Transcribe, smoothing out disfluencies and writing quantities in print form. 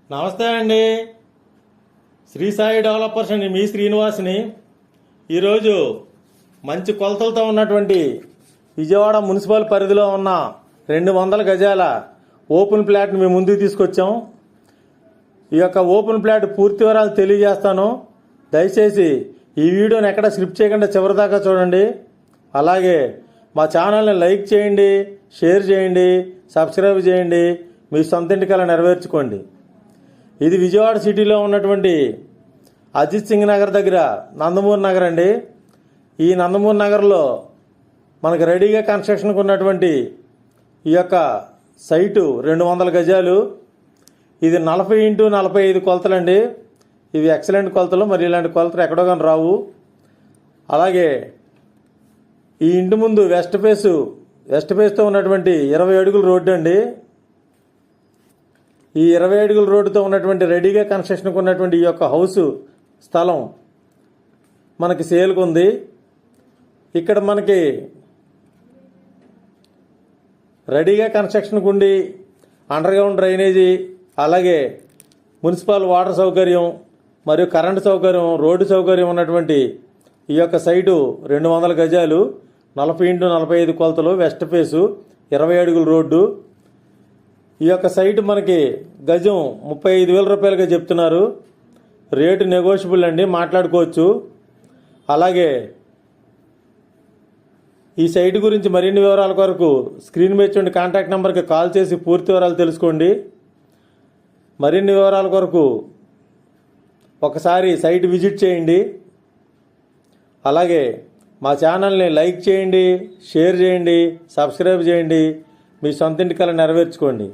నమస్తే అండి. శ్రీ సాయి డెవలపర్స్ అండి. మీ శ్రీనివాస్ని. ఈరోజు మంచి కొలతలతో ఉన్నటువంటి విజయవాడ మున్సిపల్ పరిధిలో ఉన్న 200 గజాల ఓపెన్ ప్లాట్ని మేము ముందుకు తీసుకొచ్చాం. ఈ యొక్క ఓపెన్ ప్లాట్ పూర్తి వివరాలు తెలియజేస్తాను. దయచేసి ఈ వీడియోని ఎక్కడ స్కిప్ చేయకుండా చివరిదాకా చూడండి. అలాగే మా ఛానల్ని లైక్ చేయండి, షేర్ చేయండి, సబ్స్క్రైబ్ చేయండి. మీ సొంత ఇంటికలా నెరవేర్చుకోండి. ఇది విజయవాడ సిటీలో ఉన్నటువంటి అజిత్ సింగ్ నగర్ దగ్గర నందమూరి నగర్ అండి. ఈ నందమూరి నగర్లో మనకు రెడీగా కన్స్ట్రక్షన్కి ఉన్నటువంటి ఈ యొక్క సైటు 200 గజాలు. ఇది 40x45 కొలతలండి. ఇవి ఎక్సలెంట్ కొలతలు. మరి ఇలాంటి కొలతలు ఎక్కడో కానీ రావు. అలాగే ఈ ఇంటి ముందు వెస్ట్ ఫేస్తో ఉన్నటువంటి 20 అడుగుల రోడ్డు అండి. ఈ 20 అడుగుల రోడ్డుతో ఉన్నటువంటి రెడీగా కన్స్ట్రక్షన్కి ఉన్నటువంటి ఈ యొక్క హౌస్ స్థలం మనకి సేల్కి ఉంది. ఇక్కడ మనకి రెడీగా కన్స్ట్రక్షన్కి ఉండి అండర్ గ్రౌండ్ డ్రైనేజీ, అలాగే మున్సిపల్ వాటర్ సౌకర్యం మరియు కరెంటు సౌకర్యం, రోడ్డు సౌకర్యం ఉన్నటువంటి ఈ యొక్క సైటు 200 గజాలు, 40x45 కొలతలు, వెస్ట్ ఫేసు, 20 అడుగుల రోడ్డు. ఈ యొక్క సైటు మనకి గజం 35,000 రూపాయలుగా చెప్తున్నారు. రేటు నెగోషియబుల్ అండి, మాట్లాడుకోవచ్చు. అలాగే ఈ సైటు గురించి మరిన్ని వివరాల కొరకు స్క్రీన్ మీద చూడండి కాంటాక్ట్ నెంబర్కి కాల్ చేసి పూర్తి వివరాలు తెలుసుకోండి. మరిన్ని వివరాల కొరకు ఒకసారి సైట్ విజిట్ చేయండి. అలాగే మా ఛానల్ని లైక్ చేయండి, షేర్ చేయండి, సబ్స్క్రైబ్ చేయండి. మీ సొంత ఇంటికలా నెరవేర్చుకోండి.